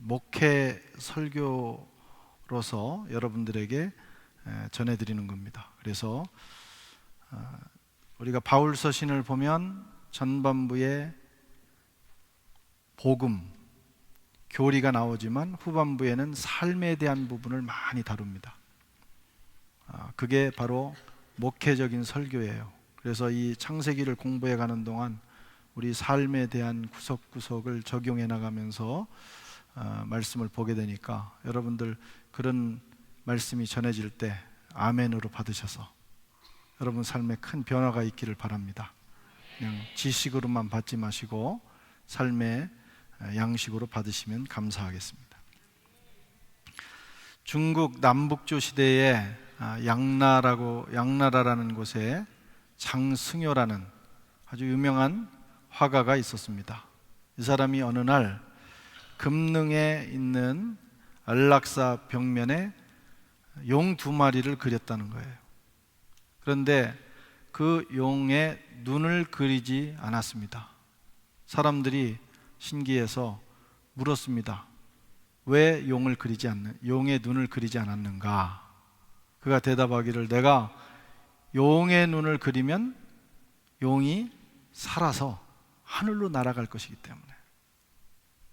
목회 설교로서 여러분들에게 전해드리는 겁니다. 그래서 우리가 바울 서신을 보면 전반부에 복음, 교리가 나오지만 후반부에는 삶에 대한 부분을 많이 다룹니다. 그게 바로 목회적인 설교예요. 그래서 이 창세기를 공부해 가는 동안 우리 삶에 대한 구석구석을 적용해 나가면서 말씀을 보게 되니까 여러분들 그런 말씀이 전해질 때 아멘으로 받으셔서 여러분 삶에 큰 변화가 있기를 바랍니다. 그냥 지식으로만 받지 마시고 삶의 양식으로 받으시면 감사하겠습니다. 중국 남북조 시대에 양나라라는 곳에 장승효라는 아주 유명한 화가가 있었습니다. 이 사람이 어느 날 금능에 있는 안락사 벽면에 용 2마리를 그렸다는 거예요. 그런데 그 용의 눈을 그리지 않았습니다. 사람들이 신기해서 물었습니다. 왜 용의 눈을 그리지 않았는가? 그가 대답하기를, 내가 용의 눈을 그리면 용이 살아서 하늘로 날아갈 것이기 때문에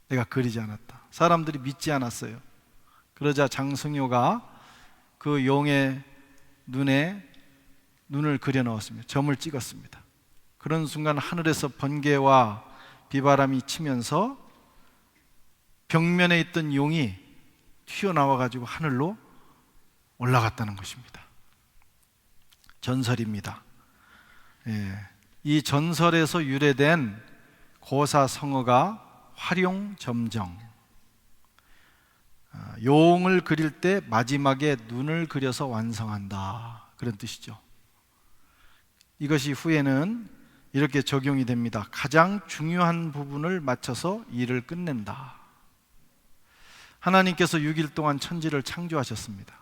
내가 그리지 않았다. 사람들이 믿지 않았어요. 그러자 장승효가 그 용의 눈을 그려 넣었습니다. 점을 찍었습니다. 그런 순간 하늘에서 번개와 비바람이 치면서 벽면에 있던 용이 튀어나와 가지고 하늘로 올라갔다는 것입니다. 전설입니다. 이 전설에서 유래된 고사성어가 활용점정, 용을 그릴 때 마지막에 눈을 그려서 완성한다, 그런 뜻이죠. 이것이 후에는 이렇게 적용이 됩니다. 가장 중요한 부분을 맞춰서 일을 끝낸다. 하나님께서 6일 동안 천지를 창조하셨습니다.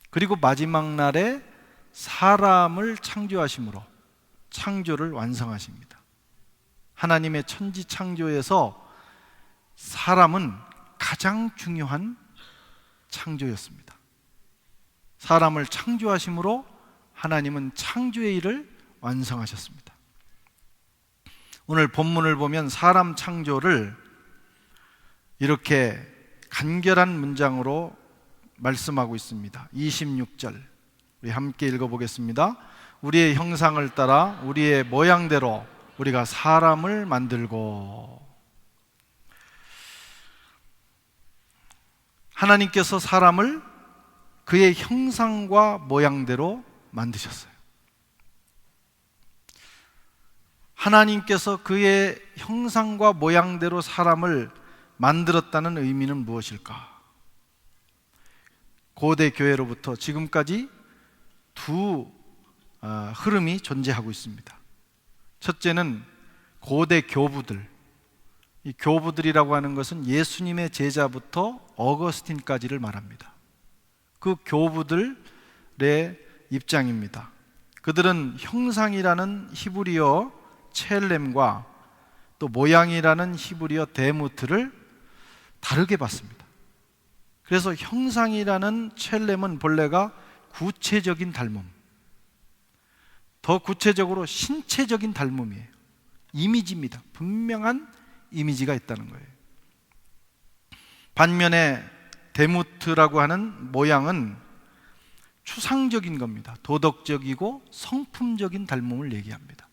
그리고 마지막 날에 사람을 창조하심으로 창조를 완성하십니다. 하나님의 천지 창조에서 사람은 가장 중요한 창조였습니다. 사람을 창조하심으로 하나님은 창조의 일을 완성하셨습니다. 오늘 본문을 보면 사람 창조를 이렇게 간결한 문장으로 말씀하고 있습니다. 26절 우리 함께 읽어보겠습니다. 우리의 형상을 따라 우리의 모양대로 우리가 사람을 만들고. 하나님께서 사람을 그의 형상과 모양대로 만드셨어요. 하나님께서 그의 형상과 모양대로 사람을 만들었다는 의미는 무엇일까? 고대 교회로부터 지금까지 두 흐름이 존재하고 있습니다. 첫째는 고대 교부들. 이 교부들이라고 하는 것은 예수님의 제자부터 어거스틴까지를 말합니다. 그 교부들의 입장입니다. 그들은 형상이라는 히브리어 첼렘과 또 모양이라는 히브리어 데무트를 다르게 봤습니다. 그래서 형상이라는 첼렘은 본래가 구체적인 닮음, 더 구체적으로 신체적인 닮음이에요. 이미지입니다. 분명한 이미지가 있다는 거예요. 반면에 데무트라고 하는 모양은 추상적인 겁니다. 도덕적이고 성품적인 닮음을 얘기합니다.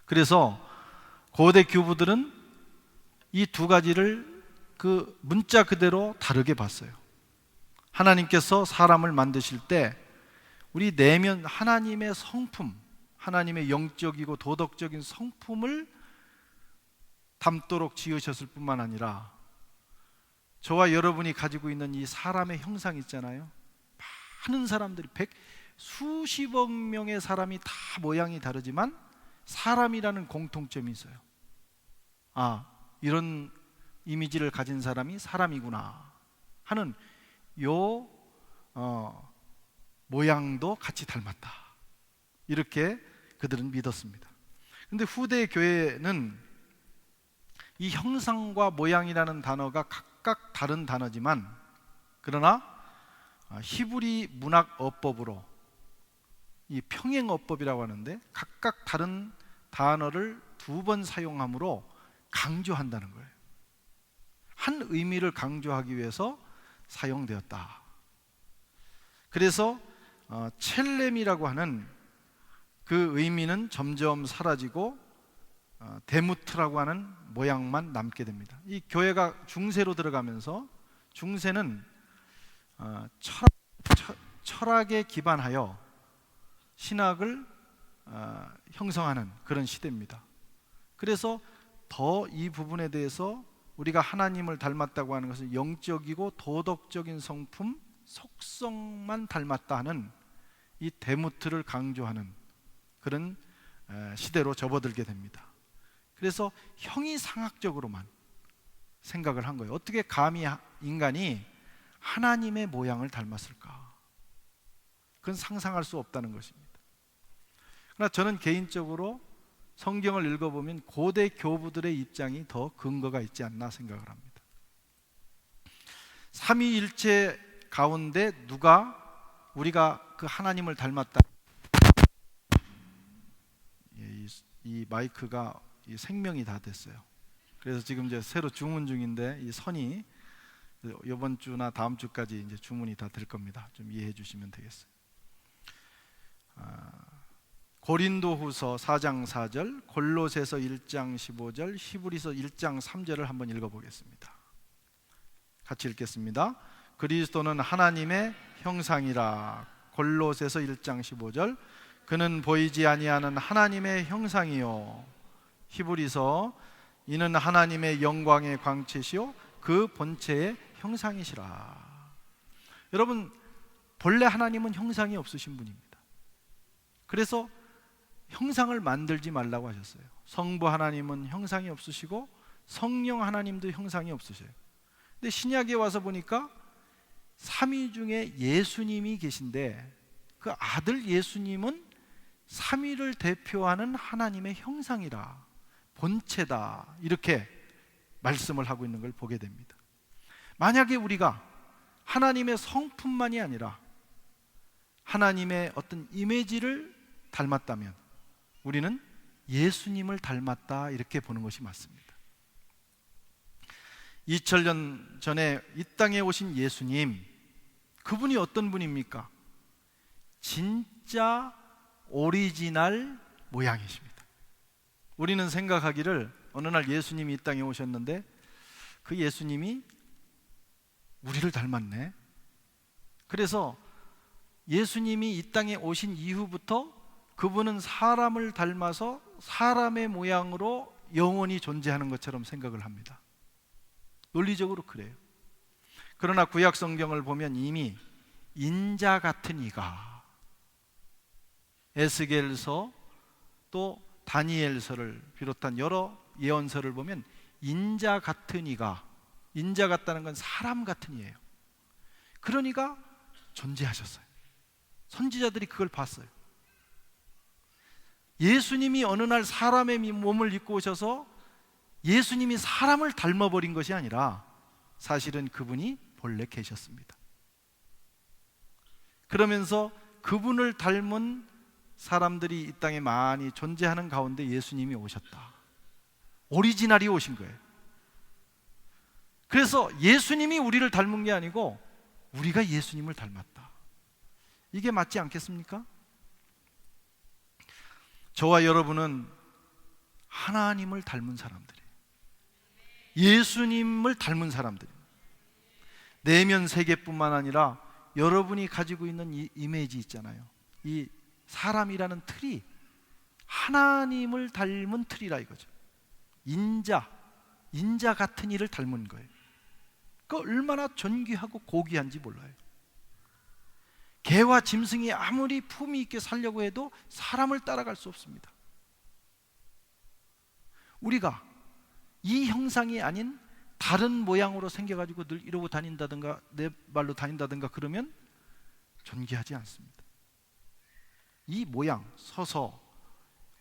그래서 고대 교부들은 이 두 가지를 그 문자 그대로 다르게 봤어요. 하나님께서 사람을 만드실 때 우리 내면 하나님의 성품, 하나님의 영적이고 도덕적인 성품을 담도록 지으셨을 뿐만 아니라 저와 여러분이 가지고 있는 이 사람의 형상 있잖아요. 많은 사람들이 수십억 명의 사람이 다 모양이 다르지만 사람이라는 공통점이 있어요. 이런 이미지를 가진 사람이 사람이구나 하는 모양도 같이 닮았다, 이렇게 그들은 믿었습니다. 그런데 후대 교회는 이 형상과 모양이라는 단어가 각각 다른 단어지만, 그러나 히브리 문학 어법으로 이 평행어법이라고 하는데 각각 다른 단어를 두 번 사용함으로 강조한다는 거예요. 한 의미를 강조하기 위해서 사용되었다. 그래서 첼렘이라고 하는 그 의미는 점점 사라지고 데무트라고 하는 모양만 남게 됩니다. 이 교회가 중세로 들어가면서, 중세는 철학에 기반하여 신학을 형성하는 그런 시대입니다. 그래서 더 이 부분에 대해서 우리가 하나님을 닮았다고 하는 것은 영적이고 도덕적인 성품, 속성만 닮았다 하는 이 데무트를 강조하는 그런 시대로 접어들게 됩니다. 그래서 형이상학적으로만 생각을 한 거예요. 어떻게 감히 인간이 하나님의 모양을 닮았을까? 그건 상상할 수 없다는 것입니다. 그러나 저는 개인적으로 성경을 읽어보면 고대 교부들의 입장이 더 근거가 있지 않나 생각을 합니다. 삼위일체 가운데 누가 우리가 그 하나님을 닮았다, 이 마이크가 생명이 다 됐어요. 그래서 지금 이제 새로 주문 중인데 이 선이 이번 주나 다음 주까지 이제 주문이 다 될 겁니다. 좀 이해해 주시면 되겠어요. 고린도후서 4장 4절, 골로새서 1장 15절, 히브리서 1장 3절을 한번 읽어보겠습니다. 같이 읽겠습니다. 그리스도는 하나님의 형상이라. 골로새서 1장 15절, 그는 보이지 아니하는 하나님의 형상이요. 히브리서, 이는 하나님의 영광의 광채시요 그 본체의 형상이시라. 여러분, 본래 하나님은 형상이 없으신 분입니다. 그래서 형상을 만들지 말라고 하셨어요. 성부 하나님은 형상이 없으시고 성령 하나님도 형상이 없으셔요. 근데 신약에 와서 보니까 삼위 중에 예수님이 계신데 그 아들 예수님은 삼위를 대표하는 하나님의 형상이라, 본체다, 이렇게 말씀을 하고 있는 걸 보게 됩니다. 만약에 우리가 하나님의 성품만이 아니라 하나님의 어떤 이미지를 닮았다면 우리는 예수님을 닮았다, 이렇게 보는 것이 맞습니다. 2000년 전에 이 땅에 오신 예수님, 그분이 어떤 분입니까? 진짜 오리지널 모양이십니다. 우리는 생각하기를 어느 날 예수님이 이 땅에 오셨는데 그 예수님이 우리를 닮았네. 그래서 예수님이 이 땅에 오신 이후부터 그분은 사람을 닮아서 사람의 모양으로 영원히 존재하는 것처럼 생각을 합니다. 논리적으로 그래요. 그러나 구약 성경을 보면 이미 인자 같은 이가, 에스겔서 또 다니엘서를 비롯한 여러 예언서를 보면 인자 같은 이가, 인자 같다는 건 사람 같은 이예요. 그러니까 존재하셨어요. 선지자들이 그걸 봤어요. 예수님이 어느 날 사람의 몸을 입고 오셔서 예수님이 사람을 닮아버린 것이 아니라 사실은 그분이 본래 계셨습니다. 그러면서 그분을 닮은 사람들이 이 땅에 많이 존재하는 가운데 예수님이 오셨다. 오리지널이 오신 거예요. 그래서 예수님이 우리를 닮은 게 아니고 우리가 예수님을 닮았다. 이게 맞지 않겠습니까? 저와 여러분은 하나님을 닮은 사람들이에요. 예수님을 닮은 사람들이에요. 내면 세계뿐만 아니라 여러분이 가지고 있는 이 이미지 있잖아요. 이 사람이라는 틀이 하나님을 닮은 틀이라 이거죠. 인자 같은 이를 닮은 거예요. 그 얼마나 존귀하고 고귀한지 몰라요. 개와 짐승이 아무리 품위 있게 살려고 해도 사람을 따라갈 수 없습니다. 우리가 이 형상이 아닌 다른 모양으로 생겨가지고 늘 이러고 다닌다든가 내 말로 다닌다든가 그러면 존귀하지 않습니다. 이 모양, 서서,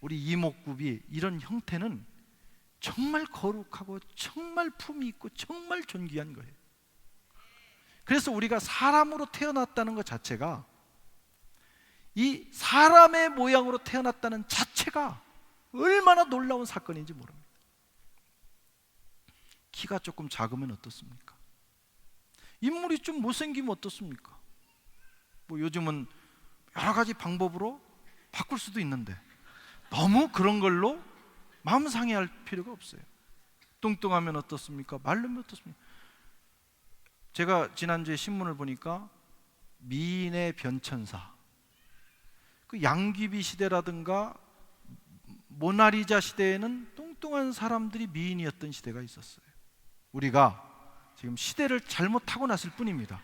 우리 이목구비, 이런 형태는 정말 거룩하고 정말 품이 있고 정말 존귀한 거예요. 그래서 우리가 사람으로 태어났다는 것 자체가, 이 사람의 모양으로 태어났다는 자체가 얼마나 놀라운 사건인지 모릅니다. 키가 조금 작으면 어떻습니까? 인물이 좀 못생기면 어떻습니까? 뭐 요즘은 여러 가지 방법으로 바꿀 수도 있는데 너무 그런 걸로 마음 상해할 필요가 없어요. 뚱뚱하면 어떻습니까? 마르면 어떻습니까? 제가 지난주에 신문을 보니까 미인의 변천사, 그 양귀비 시대라든가 모나리자 시대에는 뚱뚱한 사람들이 미인이었던 시대가 있었어요. 우리가 지금 시대를 잘못 타고났을 뿐입니다.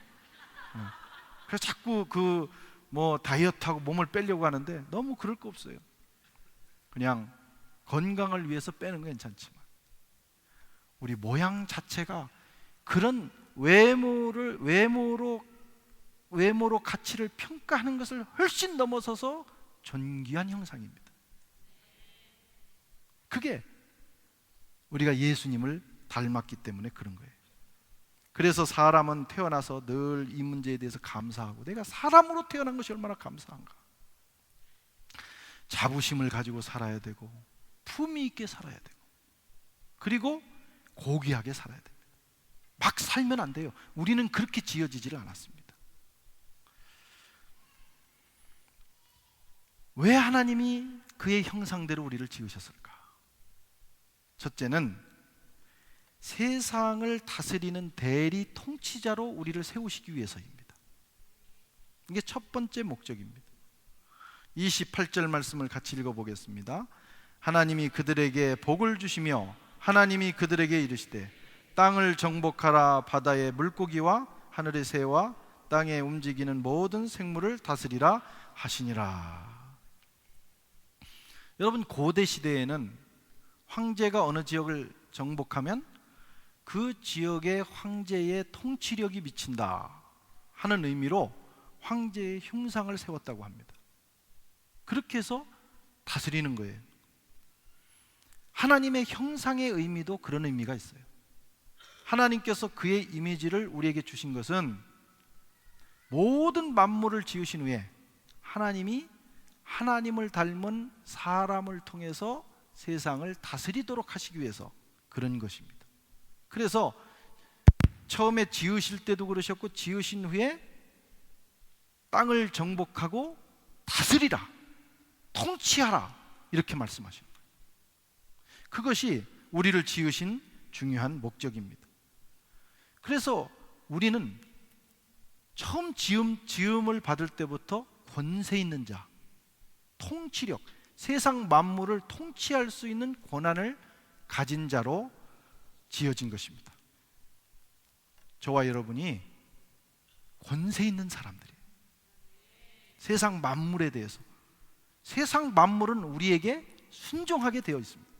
그래서 자꾸 뭐 다이어트하고 몸을 빼려고 하는데 너무 그럴 거 없어요. 그냥 건강을 위해서 빼는 건 괜찮지만 우리 모양 자체가 그런 외모로 가치를 평가하는 것을 훨씬 넘어서서 존귀한 형상입니다. 그게 우리가 예수님을 닮았기 때문에 그런 거예요. 그래서 사람은 태어나서 늘 이 문제에 대해서 감사하고, 내가 사람으로 태어난 것이 얼마나 감사한가. 자부심을 가지고 살아야 되고, 품위 있게 살아야 되고, 그리고 고귀하게 살아야 됩니다. 막 살면 안 돼요. 우리는 그렇게 지어지지를 않았습니다. 왜 하나님이 그의 형상대로 우리를 지으셨을까? 첫째는 세상을 다스리는 대리 통치자로 우리를 세우시기 위해서입니다. 이게 첫 번째 목적입니다. 28절 말씀을 같이 읽어보겠습니다. 하나님이 그들에게 복을 주시며 하나님이 그들에게 이르시되 땅을 정복하라. 바다의 물고기와 하늘의 새와 땅에 움직이는 모든 생물을 다스리라 하시니라. 여러분, 고대 시대에는 황제가 어느 지역을 정복하면 그 지역의 황제의 통치력이 미친다 하는 의미로 황제의 흉상을 세웠다고 합니다. 그렇게 해서 다스리는 거예요. 하나님의 형상의 의미도 그런 의미가 있어요. 하나님께서 그의 이미지를 우리에게 주신 것은 모든 만물을 지으신 후에 하나님이 하나님을 닮은 사람을 통해서 세상을 다스리도록 하시기 위해서 그런 것입니다. 그래서 처음에 지으실 때도 그러셨고, 지으신 후에 땅을 정복하고 다스리라, 통치하라, 이렇게 말씀하신 거예요. 그것이 우리를 지으신 중요한 목적입니다. 그래서 우리는 처음 지음을 받을 때부터 권세 있는 자, 통치력, 세상 만물을 통치할 수 있는 권한을 가진 자로 지어진 것입니다. 저와 여러분이 권세 있는 사람들이에요. 세상 만물에 대해서. 세상 만물은 우리에게 순종하게 되어 있습니다.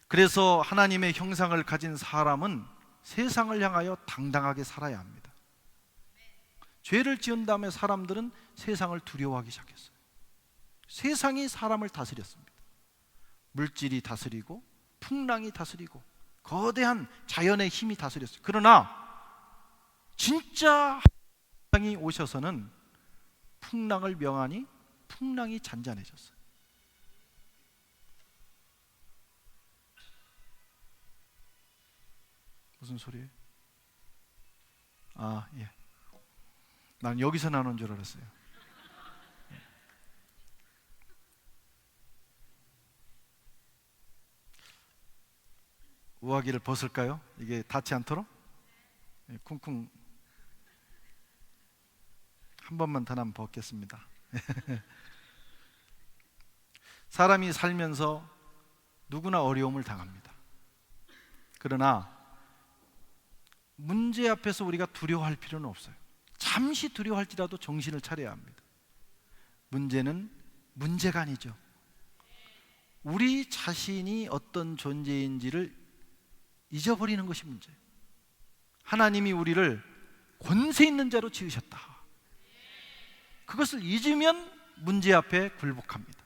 그래서 하나님의 형상을 가진 사람은 세상을 향하여 당당하게 살아야 합니다. 죄를 지은 다음에 사람들은 세상을 두려워하기 시작했어요. 세상이 사람을 다스렸습니다. 물질이 다스리고 풍랑이 다스리고 거대한 자연의 힘이 다스렸어요. 그러나 진짜 하나님이 오셔서는 풍랑을 명하니 풍랑이 잔잔해졌어요. 무슨 소리예요? 아, 예. 난 여기서 나눈 줄 알았어요. 우아기를 벗을까요? 이게 닿지 않도록? 쿵쿵. 한 번만 더 한번 벗겠습니다. 사람이 살면서 누구나 어려움을 당합니다. 그러나 문제 앞에서 우리가 두려워할 필요는 없어요. 잠시 두려워할지라도 정신을 차려야 합니다. 문제는 문제가 아니죠. 우리 자신이 어떤 존재인지를 잊어버리는 것이 문제예요. 하나님이 우리를 권세 있는 자로 지으셨다. 그것을 잊으면 문제 앞에 굴복합니다.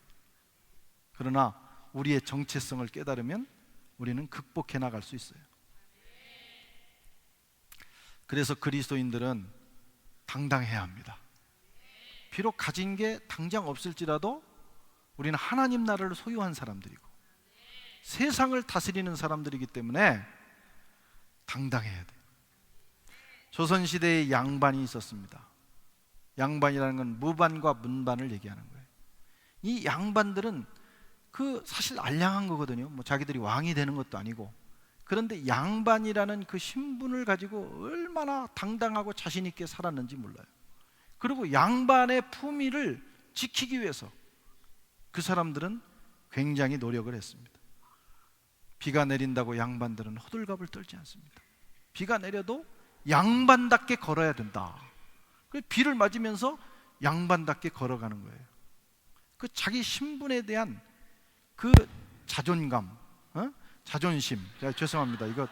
그러나 우리의 정체성을 깨달으면 우리는 극복해 나갈 수 있어요. 그래서 그리스도인들은 당당해야 합니다. 비록 가진 게 당장 없을지라도 우리는 하나님 나라를 소유한 사람들이고 세상을 다스리는 사람들이기 때문에 당당해야 돼요. 조선시대에 양반이 있었습니다. 양반이라는 건 무반과 문반을 얘기하는 거예요. 이 양반들은 사실 알량한 거거든요. 뭐 자기들이 왕이 되는 것도 아니고. 그런데 양반이라는 그 신분을 가지고 얼마나 당당하고 자신 있게 살았는지 몰라요. 그리고 양반의 품위를 지키기 위해서 그 사람들은 굉장히 노력을 했습니다. 비가 내린다고 양반들은 호들갑을 떨지 않습니다. 비가 내려도 양반답게 걸어야 된다. 비를 맞으면서 양반답게 걸어가는 거예요. 자기 신분에 대한 그 자존감, 자존심. 죄송합니다. 이거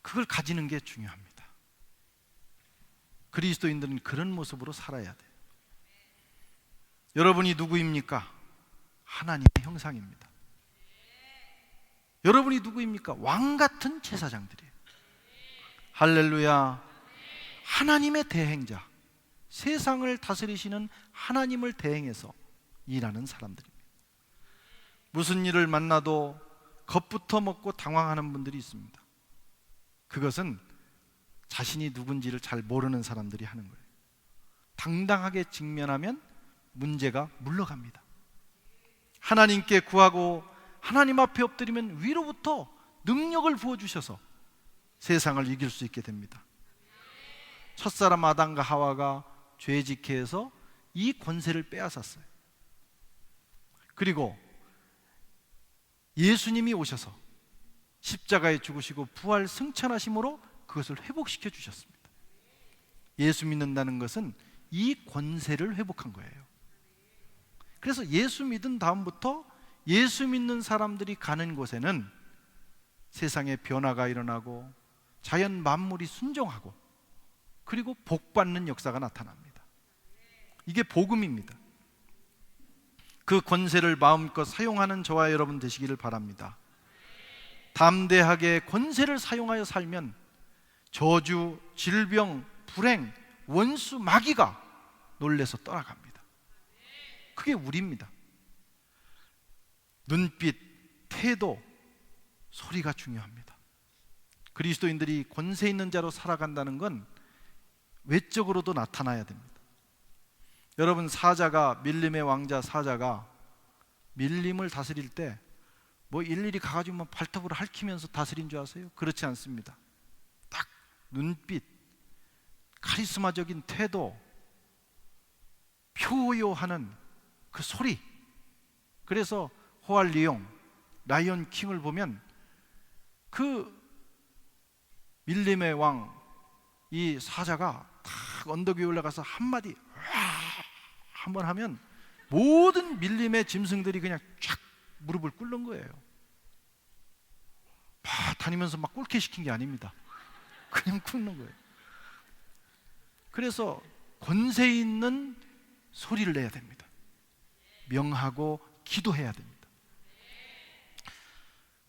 그걸 가지는 게 중요합니다. 그리스도인들은 그런 모습으로 살아야 돼요. 여러분이 누구입니까? 하나님의 형상입니다. 여러분이 누구입니까? 왕 같은 제사장들이에요. 할렐루야. 하나님의 대행자, 세상을 다스리시는 하나님을 대행해서 일하는 사람들입니다. 무슨 일을 만나도 겁부터 먹고 당황하는 분들이 있습니다. 그것은 자신이 누군지를 잘 모르는 사람들이 하는 거예요. 당당하게 직면하면 문제가 물러갑니다. 하나님께 구하고 하나님 앞에 엎드리면 위로부터 능력을 부어주셔서 세상을 이길 수 있게 됩니다. 첫사람 아담과 하와가 죄짓게 해서 이 권세를 빼앗았어요. 그리고 예수님이 오셔서 십자가에 죽으시고 부활 승천하심으로 그것을 회복시켜 주셨습니다. 예수 믿는다는 것은 이 권세를 회복한 거예요. 그래서 예수 믿은 다음부터 예수 믿는 사람들이 가는 곳에는 세상에 변화가 일어나고 자연 만물이 순종하고 그리고 복받는 역사가 나타납니다. 이게 복음입니다. 그 권세를 마음껏 사용하는 저와 여러분 되시기를 바랍니다. 담대하게 권세를 사용하여 살면 저주, 질병, 불행, 원수, 마귀가 놀래서 떠나갑니다. 그게 우리입니다. 눈빛, 태도, 소리가 중요합니다. 그리스도인들이 권세 있는 자로 살아간다는 건 외적으로도 나타나야 됩니다. 여러분, 밀림의 왕자 사자가 밀림을 다스릴 때 뭐 일일이 가가지고 발톱으로 핥히면서 다스린 줄 아세요? 그렇지 않습니다. 딱 눈빛, 카리스마적인 태도, 표요하는 그 소리. 그래서 호알리용, 라이언 킹을 보면 그 밀림의 왕 이 사자가 딱 언덕 위에 올라가서 한마디 한번 하면 모든 밀림의 짐승들이 그냥 쫙 무릎을 꿇는 거예요. 다니면서 막 꿇게 시킨 게 아닙니다. 그냥 꿇는 거예요. 그래서 권세 있는 소리를 내야 됩니다. 명하고 기도해야 됩니다.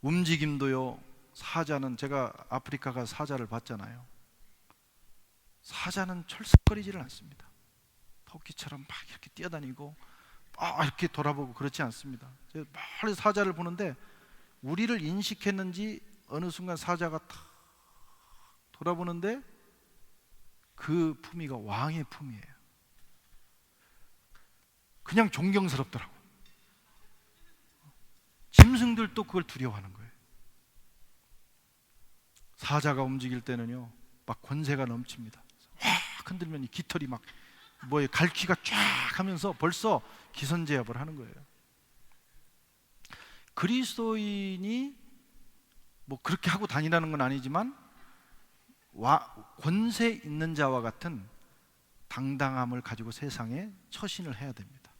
움직임도요. 사자는, 제가 아프리카 가서 사자를 봤잖아요. 사자는 철썩거리지를 않습니다. 토끼처럼 막 이렇게 뛰어다니고 이렇게 돌아보고 그렇지 않습니다. 제가 멀리 사자를 보는데 우리를 인식했는지 어느 순간 사자가 탁 돌아보는데 그 품위가 왕의 품위예요. 그냥 존경스럽더라고. 짐승들도 그걸 두려워하는 거예요. 사자가 움직일 때는요, 막 권세가 넘칩니다. 확 흔들면 이 깃털이 막 갈퀴가 쫙 하면서 벌써 기선제압을 하는 거예요. 그리스도인이 뭐 그렇게 하고 다니라는 건 아니지만 권세 있는 자와 같은 당당함을 가지고 세상에 처신을 해야 됩니다.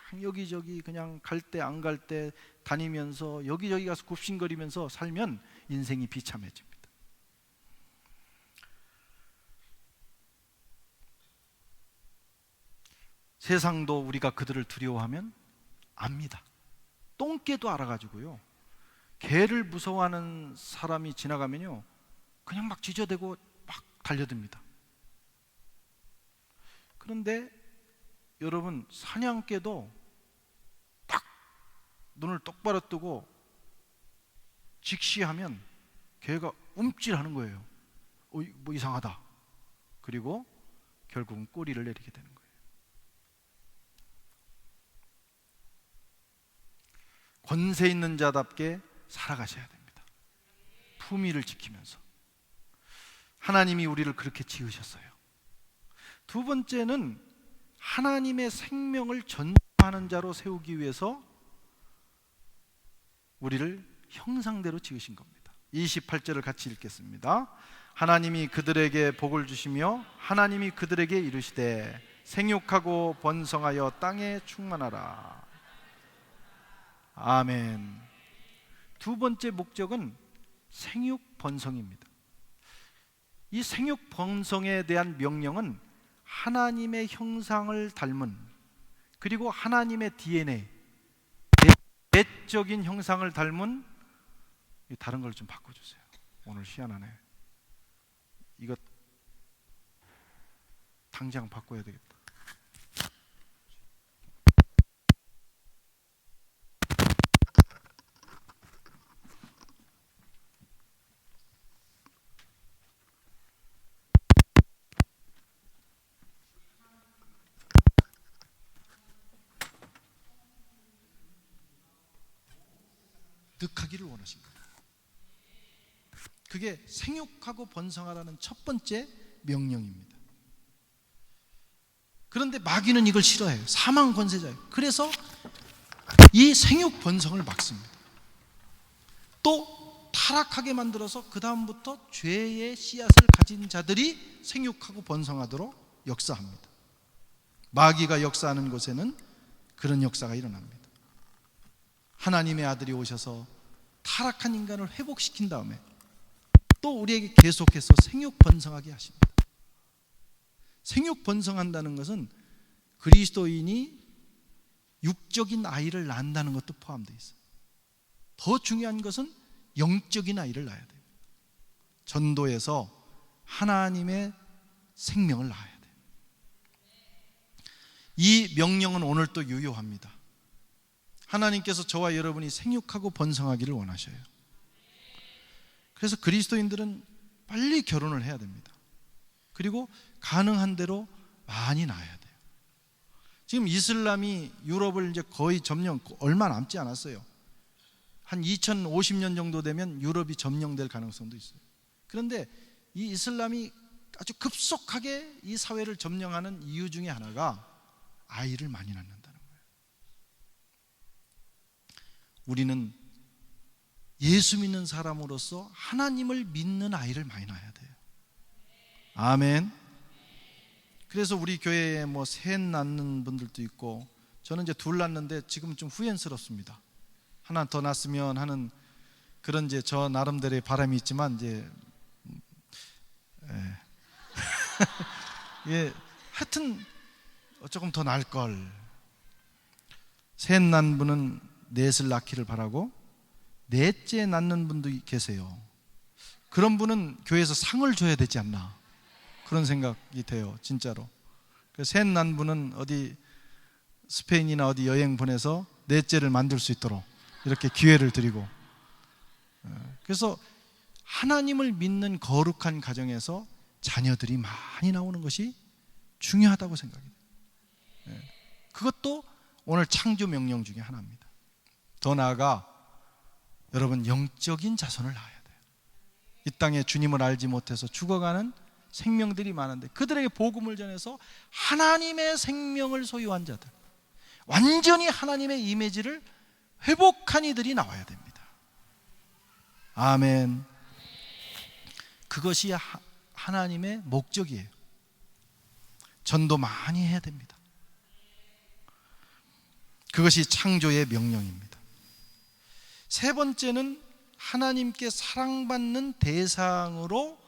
그냥 여기저기 그냥 갈 때 안 갈 때 다니면서 여기저기 가서 굽신거리면서 살면 인생이 비참해집니다. 세상도 우리가 그들을 두려워하면 압니다. 똥개도 알아가지고요, 개를 무서워하는 사람이 지나가면요 그냥 막 짖어대고 막 달려듭니다. 그런데 여러분, 사냥개도 딱 눈을 똑바로 뜨고 직시하면 개가 움찔하는 거예요. 뭐 이상하다. 그리고 결국은 꼬리를 내리게 되는 거예요. 권세 있는 자답게 살아가셔야 됩니다. 품위를 지키면서. 하나님이 우리를 그렇게 지으셨어요. 두 번째는 하나님의 생명을 전파하는 자로 세우기 위해서 우리를 형상대로 지으신 겁니다. 28절을 같이 읽겠습니다. 하나님이 그들에게 복을 주시며 하나님이 그들에게 이르시되 생육하고 번성하여 땅에 충만하라. 아멘. 두 번째 목적은 생육 번성입니다. 이 생육 번성에 대한 명령은 하나님의 형상을 닮은, 그리고 하나님의 DNA, 내적인 형상을 닮은, 다른 걸 좀 바꿔주세요. 오늘 희한하네. 이거 당장 바꿔야 되겠다. 득하기를 원하십니다. 그게 생육하고 번성하라는 첫 번째 명령입니다. 그런데 마귀는 이걸 싫어해요. 사망 권세자예요. 그래서 이 생육 번성을 막습니다. 또 타락하게 만들어서 그 다음부터 죄의 씨앗을 가진 자들이 생육하고 번성하도록 역사합니다. 마귀가 역사하는 곳에는 그런 역사가 일어납니다. 하나님의 아들이 오셔서 타락한 인간을 회복시킨 다음에 또 우리에게 계속해서 생육 번성하게 하십니다. 생육 번성한다는 것은 그리스도인이 육적인 아이를 낳는다는 것도 포함되어 있어요. 더 중요한 것은 영적인 아이를 낳아야 돼요. 전도에서 하나님의 생명을 낳아야 돼요. 이 명령은 오늘 또 유효합니다. 하나님께서 저와 여러분이 생육하고 번성하기를 원하셔요. 그래서 그리스도인들은 빨리 결혼을 해야 됩니다. 그리고 가능한 대로 많이 낳아야 돼요. 지금 이슬람이 유럽을 이제 거의 점령, 얼마 남지 않았어요. 한 2050년 정도 되면 유럽이 점령될 가능성도 있어요. 그런데 이 이슬람이 아주 급속하게 이 사회를 점령하는 이유 중에 하나가 아이를 많이 낳는다는 거예요. 우리는 예수 믿는 사람으로서 하나님을 믿는 아이를 많이 낳아야 돼요. 아멘. 그래서 우리 교회에 뭐 셋 낳는 분들도 있고, 저는 이제 둘 낳는데 지금 좀 후회스럽습니다. 하나 더 낳았으면 하는 그런 이제 저 나름대로의 바람이 있지만 이제 예, 하여튼 조금 더 낳을 걸. 셋 낳은 분은 넷을 낳기를 바라고, 넷째 낳는 분도 계세요. 그런 분은 교회에서 상을 줘야 되지 않나, 그런 생각이 돼요. 진짜로. 셋 낳은 분은 어디 스페인이나 어디 여행 보내서 넷째를 만들 수 있도록 이렇게 기회를 드리고, 그래서 하나님을 믿는 거룩한 가정에서 자녀들이 많이 나오는 것이 중요하다고 생각해요. 그것도 오늘 창조 명령 중에 하나입니다. 더 나아가 여러분, 영적인 자손을 낳아야 돼요. 이 땅에 주님을 알지 못해서 죽어가는 생명들이 많은데 그들에게 복음을 전해서 하나님의 생명을 소유한 자들, 완전히 하나님의 이미지를 회복한 이들이 나와야 됩니다. 아멘. 그것이 하나님의 목적이에요. 전도 많이 해야 됩니다. 그것이 창조의 명령입니다. 세 번째는 하나님께 사랑받는 대상으로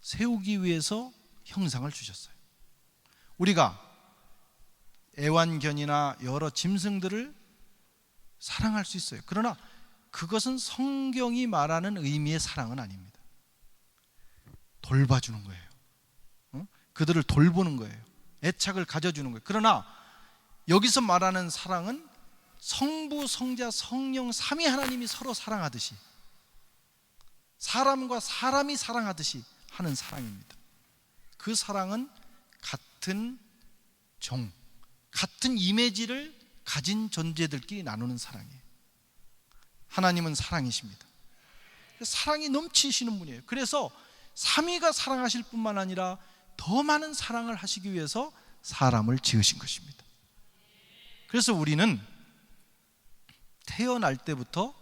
세우기 위해서 형상을 주셨어요. 우리가 애완견이나 여러 짐승들을 사랑할 수 있어요. 그러나 그것은 성경이 말하는 의미의 사랑은 아닙니다. 돌봐주는 거예요. 그들을 돌보는 거예요. 애착을 가져주는 거예요. 그러나 여기서 말하는 사랑은 성부, 성자, 성령 삼위 하나님이 서로 사랑하듯이, 사람과 사람이 사랑하듯이 하는 사랑입니다. 그 사랑은 같은 종, 같은 이미지를 가진 존재들끼리 나누는 사랑이에요. 하나님은 사랑이십니다. 사랑이 넘치시는 분이에요. 그래서 삼위가 사랑하실 뿐만 아니라 더 많은 사랑을 하시기 위해서 사람을 지으신 것입니다. 그래서 우리는 태어날 때부터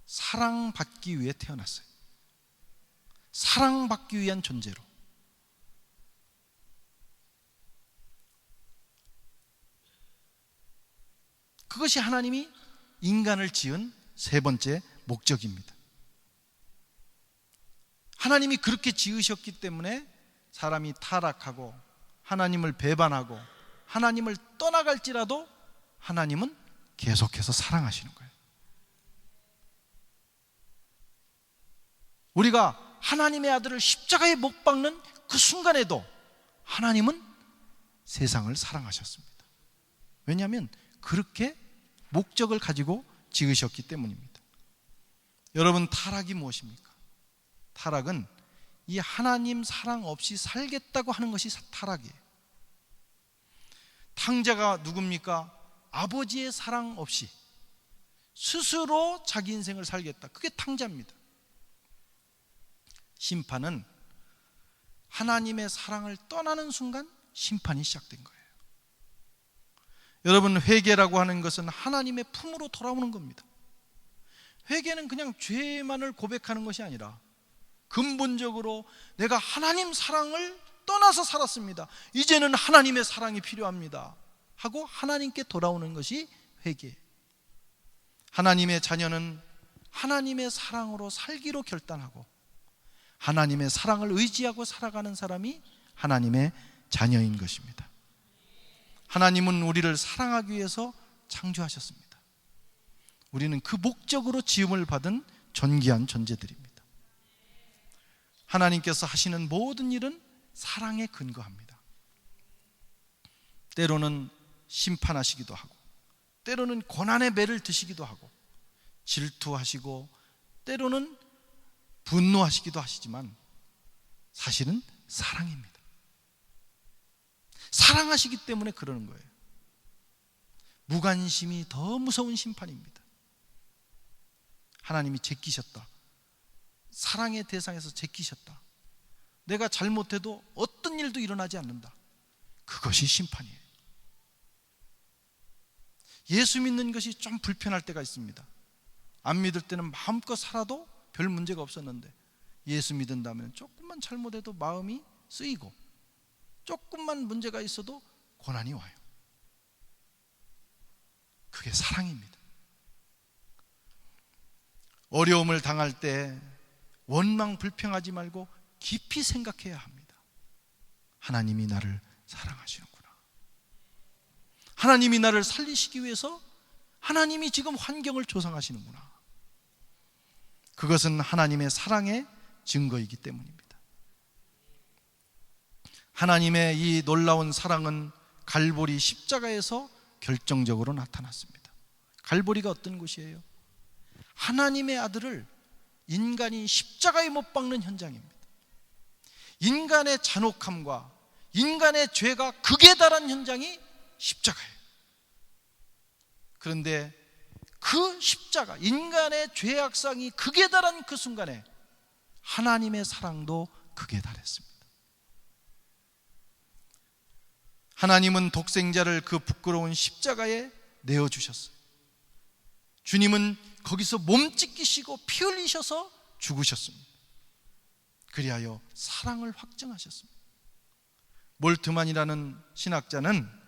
사랑받기 위해 태어났어요. 사랑받기 위한 존재로. 그것이 하나님이 인간을 지은 세 번째 목적입니다. 하나님이 그렇게 지으셨기 때문에 사람이 타락하고 하나님을 배반하고 하나님을 떠나갈지라도 하나님은 계속해서 사랑하시는 거예요. 우리가 하나님의 아들을 십자가에 못 박는 그 순간에도 하나님은 세상을 사랑하셨습니다. 왜냐하면 그렇게 목적을 가지고 지으셨기 때문입니다. 여러분, 타락이 무엇입니까? 타락은 이 하나님 사랑 없이 살겠다고 하는 것이 타락이에요. 탕자가 누굽니까? 아버지의 사랑 없이 스스로 자기 인생을 살겠다. 그게 탕자입니다. 심판은 하나님의 사랑을 떠나는 순간 심판이 시작된 거예요. 여러분, 회개라고 하는 것은 하나님의 품으로 돌아오는 겁니다. 회개는 그냥 죄만을 고백하는 것이 아니라 근본적으로 내가 하나님 사랑을 떠나서 살았습니다. 이제는 하나님의 사랑이 필요합니다 하고 하나님께 돌아오는 것이 회개. 하나님의 자녀는 하나님의 사랑으로 살기로 결단하고 하나님의 사랑을 의지하고 살아가는 사람이 하나님의 자녀인 것입니다. 하나님은 우리를 사랑하기 위해서 창조하셨습니다. 우리는 그 목적으로 지음을 받은 존귀한 존재들입니다. 하나님께서 하시는 모든 일은 사랑에 근거합니다. 때로는 심판하시기도 하고, 때로는 고난의 매를 드시기도 하고, 질투하시고, 때로는 분노하시기도 하시지만 사실은 사랑입니다. 사랑하시기 때문에 그러는 거예요. 무관심이 더 무서운 심판입니다. 하나님이 제끼셨다. 사랑의 대상에서 제끼셨다. 내가 잘못해도 어떤 일도 일어나지 않는다. 그것이 심판이에요. 예수 믿는 것이 좀 불편할 때가 있습니다. 안 믿을 때는 마음껏 살아도 별 문제가 없었는데 예수 믿은다면 조금만 잘못해도 마음이 쓰이고 조금만 문제가 있어도 고난이 와요. 그게 사랑입니다. 어려움을 당할 때 원망 불평하지 말고 깊이 생각해야 합니다. 하나님이 나를 사랑하시는구나. 하나님이 나를 살리시기 위해서 하나님이 지금 환경을 조성하시는구나. 그것은 하나님의 사랑의 증거이기 때문입니다. 하나님의 이 놀라운 사랑은 갈보리 십자가에서 결정적으로 나타났습니다. 갈보리가 어떤 곳이에요? 하나님의 아들을 인간이 십자가에 못 박는 현장입니다. 인간의 잔혹함과 인간의 죄가 극에 달한 현장이 십자가예요. 그런데 그 십자가, 인간의 죄악상이 극에 달한 그 순간에 하나님의 사랑도 극에 달했습니다. 하나님은 독생자를 그 부끄러운 십자가에 내어주셨어요. 주님은 거기서 몸 찢기시고 피 흘리셔서 죽으셨습니다. 그리하여 사랑을 확증하셨습니다. 몰트만이라는 신학자는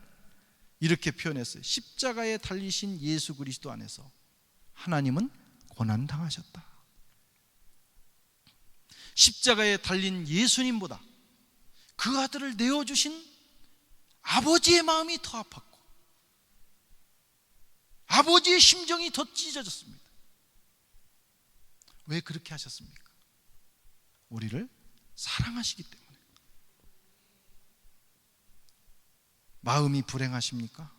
이렇게 표현했어요. 십자가에 달리신 예수 그리스도 안에서 하나님은 고난당하셨다. 십자가에 달린 예수님보다 그 아들을 내어주신 아버지의 마음이 더 아팠고 아버지의 심정이 더 찢어졌습니다. 왜 그렇게 하셨습니까? 우리를 사랑하시기 때문에. 마음이 불행하십니까?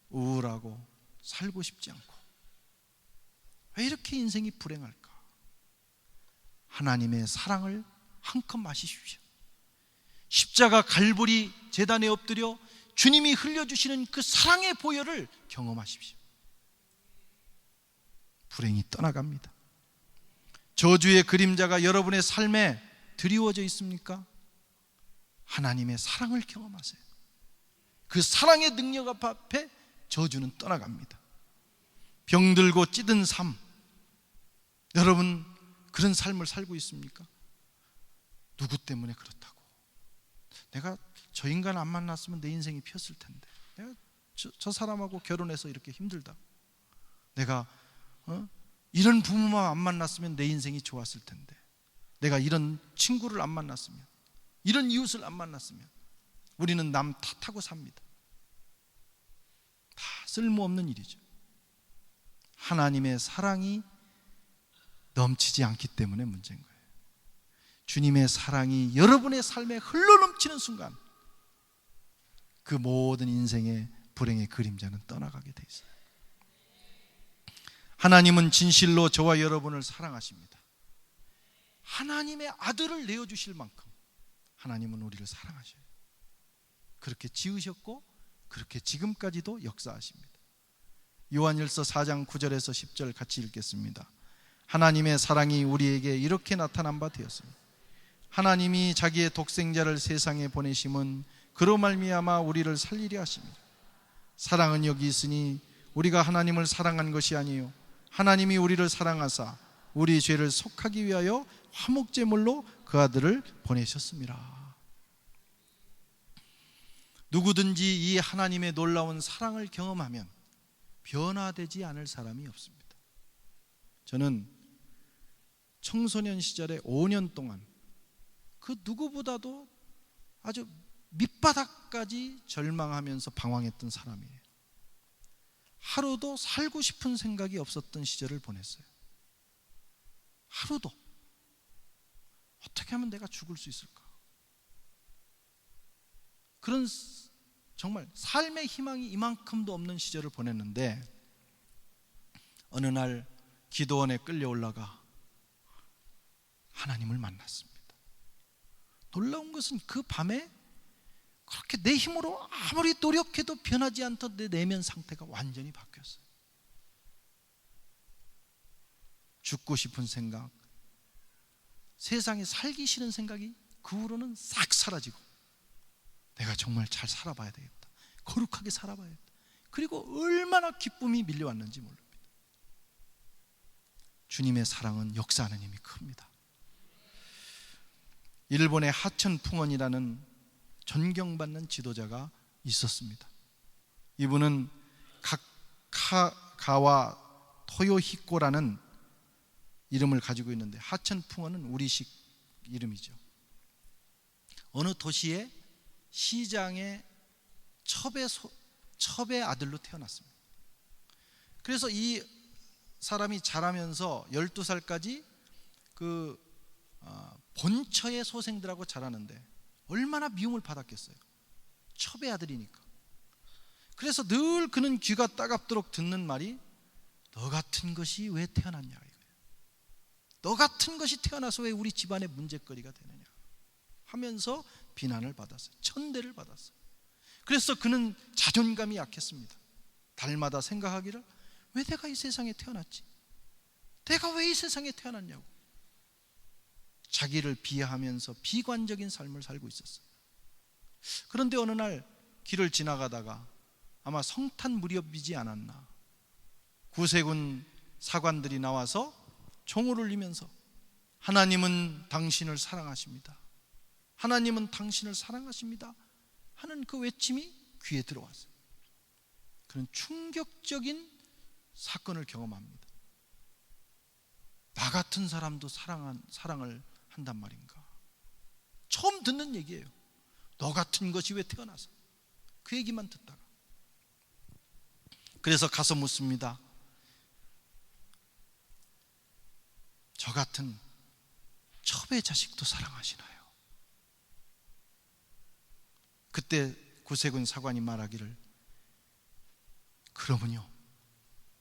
우울하고 살고 싶지 않고. 왜 이렇게 인생이 불행할까? 하나님의 사랑을 한껏 마시십시오. 십자가 갈보리 제단에 엎드려 주님이 흘려주시는 그 사랑의 보혈을 경험하십시오. 불행이 떠나갑니다. 저주의 그림자가 여러분의 삶에 드리워져 있습니까? 하나님의 사랑을 경험하세요. 그 사랑의 능력 앞에 저주는 떠나갑니다. 병들고 찌든 삶, 여러분 그런 삶을 살고 있습니까? 누구 때문에 그렇다고? 내가 저 인간 안 만났으면 내 인생이 피었을 텐데, 내가 저 사람하고 결혼해서 이렇게 힘들다, 내가 이런 부모만 안 만났으면 내 인생이 좋았을 텐데, 내가 이런 친구를 안 만났으면, 이런 이웃을 안 만났으면. 우리는 남 탓하고 삽니다. 다 쓸모없는 일이죠. 하나님의 사랑이 넘치지 않기 때문에 문제인 거예요. 주님의 사랑이 여러분의 삶에 흘러넘치는 순간 그 모든 인생의 불행의 그림자는 떠나가게 돼 있어요. 하나님은 진실로 저와 여러분을 사랑하십니다. 하나님의 아들을 내어주실 만큼 하나님은 우리를 사랑하셔요. 그렇게 지으셨고 그렇게 지금까지도 역사하십니다. 요한일서 4장 9절에서 10절 같이 읽겠습니다. 하나님의 사랑이 우리에게 이렇게 나타난 바 되었습니다. 하나님이 자기의 독생자를 세상에 보내심은 그로 말미암아 우리를 살리려 하십니다. 사랑은 여기 있으니 우리가 하나님을 사랑한 것이 아니요 하나님이 우리를 사랑하사 우리 죄를 속하기 위하여 화목제물로 그 아들을 보내셨습니다. 누구든지 이 하나님의 놀라운 사랑을 경험하면 변화되지 않을 사람이 없습니다. 저는 청소년 시절에 5년 동안 그 누구보다도 아주 밑바닥까지 절망하면서 방황했던 사람이에요. 하루도 살고 싶은 생각이 없었던 시절을 보냈어요. 하루도. 어떻게 하면 내가 죽을 수 있을까? 그런 정말 삶의 희망이 이만큼도 없는 시절을 보냈는데, 어느 날 기도원에 끌려 올라가 하나님을 만났습니다. 놀라운 것은 그 밤에 그렇게 내 힘으로 아무리 노력해도 변하지 않던 내 내면 상태가 완전히 바뀌었어요. 죽고 싶은 생각, 세상에 살기 싫은 생각이 그 후로는 싹 사라지고, 내가 정말 잘 살아봐야 되겠다, 거룩하게 살아봐야겠다. 그리고 얼마나 기쁨이 밀려왔는지 모릅니다. 주님의 사랑은 역사하는 힘이 큽니다. 일본의 하천 풍원이라는 존경받는 지도자가 있었습니다. 이분은 가와 토요히코라는 이름을 가지고 있는데, 하천 풍원은 우리식 이름이죠. 어느 도시의 시장의 첩의 아들로 태어났습니다. 그래서 이 사람이 자라면서 12살까지 그 본처의 소생들하고 자라는데 얼마나 미움을 받았겠어요. 첩의 아들이니까. 그래서 늘 그는 귀가 따갑도록 듣는 말이 너 같은 것이 왜 태어났냐 이거예요. 너 같은 것이 태어나서 왜 우리 집안의 문제거리가 되느냐 하면서 비난을 받았어요. 천대를 받았어요. 그래서 그는 자존감이 약했습니다. 달마다 생각하기를 왜 내가 이 세상에 태어났지? 내가 왜 이 세상에 태어났냐고 자기를 비하하면서 비관적인 삶을 살고 있었어요. 그런데 어느 날 길을 지나가다가 아마 성탄 무렵이지 않았나, 구세군 사관들이 나와서 종을 울리면서 하나님은 당신을 사랑하십니다, 하나님은 당신을 사랑하십니다 하는 그 외침이 귀에 들어왔어요. 그는 충격적인 사건을 경험합니다. 나 같은 사람도 사랑을 한단 말인가. 처음 듣는 얘기예요. 너 같은 것이 왜 태어나서. 그 얘기만 듣다가 그래서 가서 묻습니다. 저 같은 첩의 자식도 사랑하시나요? 그때 구세군 사관이 말하기를, 그러면요,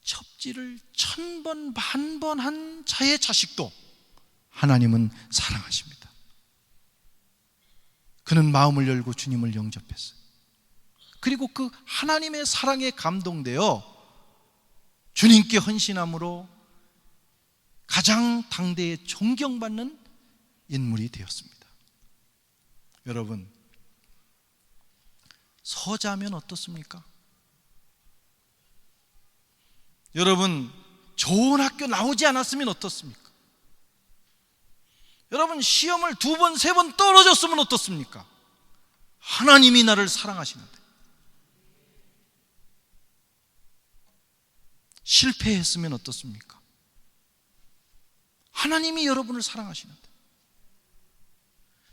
첩지를 1000번 만번 한 자의 자식도 하나님은 사랑하십니다. 그는 마음을 열고 주님을 영접했어요. 그리고 그 하나님의 사랑에 감동되어 주님께 헌신함으로 가장 당대에 존경받는 인물이 되었습니다. 여러분, 서자면 어떻습니까? 여러분, 좋은 학교 나오지 않았으면 어떻습니까? 여러분, 시험을 2번, 3번 떨어졌으면 어떻습니까? 하나님이 나를 사랑하시는데. 실패했으면 어떻습니까? 하나님이 여러분을 사랑하시는데.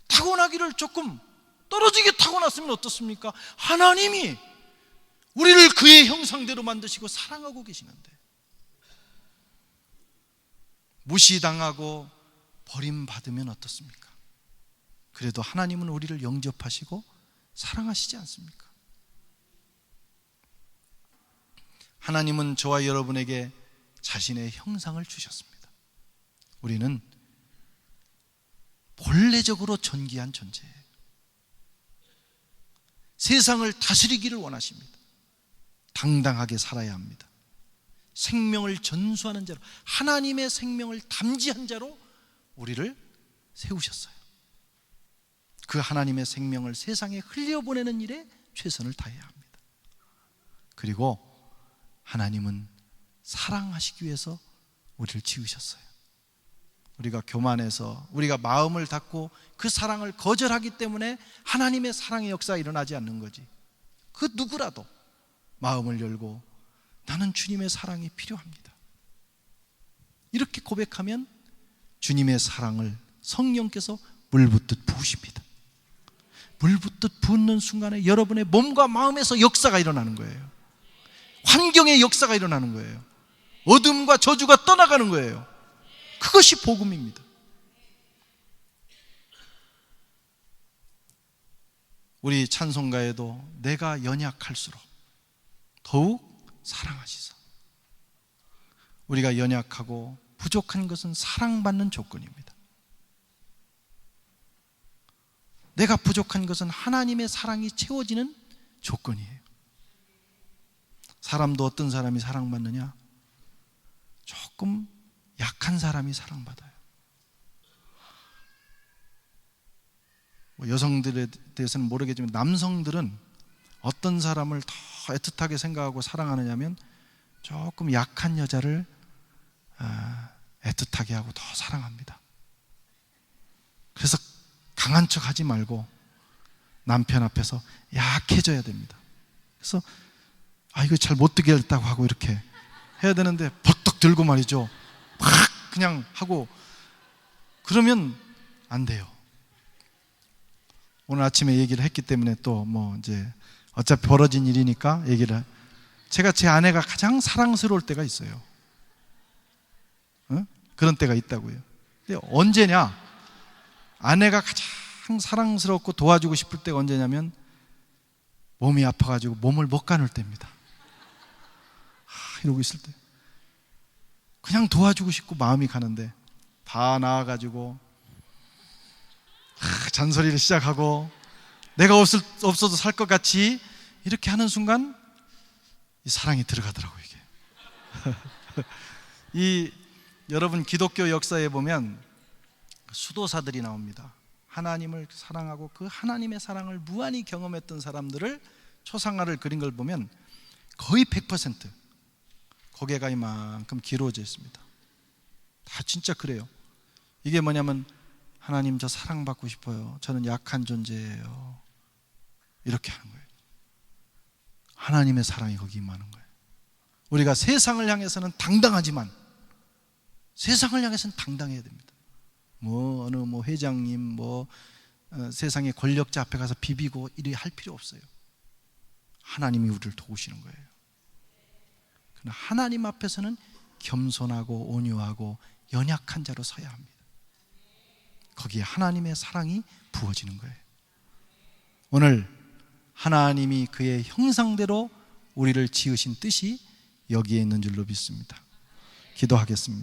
타고나기를 조금 떨어지게 타고났으면 어떻습니까? 하나님이 우리를 그의 형상대로 만드시고 사랑하고 계시는데. 무시당하고 버림받으면 어떻습니까? 그래도 하나님은 우리를 영접하시고 사랑하시지 않습니까? 하나님은 저와 여러분에게 자신의 형상을 주셨습니다. 우리는 본래적으로 존귀한 존재예요. 세상을 다스리기를 원하십니다. 당당하게 살아야 합니다. 생명을 전수하는 자로, 하나님의 생명을 담지한 자로 우리를 세우셨어요. 그 하나님의 생명을 세상에 흘려보내는 일에 최선을 다해야 합니다. 그리고 하나님은 사랑하시기 위해서 우리를 지으셨어요. 우리가 교만해서, 우리가 마음을 닫고 그 사랑을 거절하기 때문에 하나님의 사랑의 역사가 일어나지 않는 거지. 그 누구라도 마음을 열고 나는 주님의 사랑이 필요합니다, 이렇게 고백하면 주님의 사랑을 성령께서 물붓듯 부으십니다. 물붓듯 부는 순간에 여러분의 몸과 마음에서 역사가 일어나는 거예요. 환경의 역사가 일어나는 거예요. 어둠과 저주가 떠나가는 거예요. 그것이 복음입니다. 우리 찬송가에도 내가 연약할수록 더욱 사랑하시사. 우리가 연약하고 부족한 것은 사랑받는 조건입니다. 내가 부족한 것은 하나님의 사랑이 채워지는 조건이에요. 사람도 어떤 사람이 사랑받느냐? 조금 약한 사람이 사랑받아요. 여성들에 대해서는 모르겠지만 남성들은 어떤 사람을 더 애틋하게 생각하고 사랑하느냐면 조금 약한 여자를 애틋하게 하고 더 사랑합니다. 그래서 강한 척 하지 말고 남편 앞에서 약해져야 됩니다. 그래서 이거 잘 못 되게 했다고 하고 이렇게 해야 되는데 벌떡 들고 말이죠, 막 그냥 하고 그러면 안 돼요. 오늘 아침에 얘기를 했기 때문에 또 이제 어차피 벌어진 일이니까 얘기를. 제가 제 아내가 가장 사랑스러울 때가 있어요. 그런 때가 있다고요. 근데 언제냐? 아내가 가장 사랑스럽고 도와주고 싶을 때가 언제냐면 몸이 아파가지고 몸을 못 가눌 때입니다. 이러고 있을 때 그냥 도와주고 싶고 마음이 가는데 다 나와가지고 잔소리를 시작하고 내가 없어도 살 것 같이 이렇게 하는 순간 이 사랑이 들어가더라고요. 이게 여러분, 기독교 역사에 보면 수도사들이 나옵니다. 하나님을 사랑하고 그 하나님의 사랑을 무한히 경험했던 사람들을 초상화를 그린 걸 보면 거의 100% 고개가 이만큼 길어져 있습니다. 다 진짜 그래요. 이게 뭐냐면 하나님, 저 사랑받고 싶어요. 저는 약한 존재예요. 이렇게 하는 거예요. 하나님의 사랑이 거기 임하는 거예요. 우리가 세상을 향해서는 당당하지만 세상을 향해서는 당당해야 됩니다. 어느 회장님 세상의 권력자 앞에 가서 비비고 이리 할 필요 없어요. 하나님이 우리를 도우시는 거예요. 그러나 하나님 앞에서는 겸손하고 온유하고 연약한 자로 서야 합니다. 거기에 하나님의 사랑이 부어지는 거예요. 오늘 하나님이 그의 형상대로 우리를 지으신 뜻이 여기에 있는 줄로 믿습니다. 기도하겠습니다.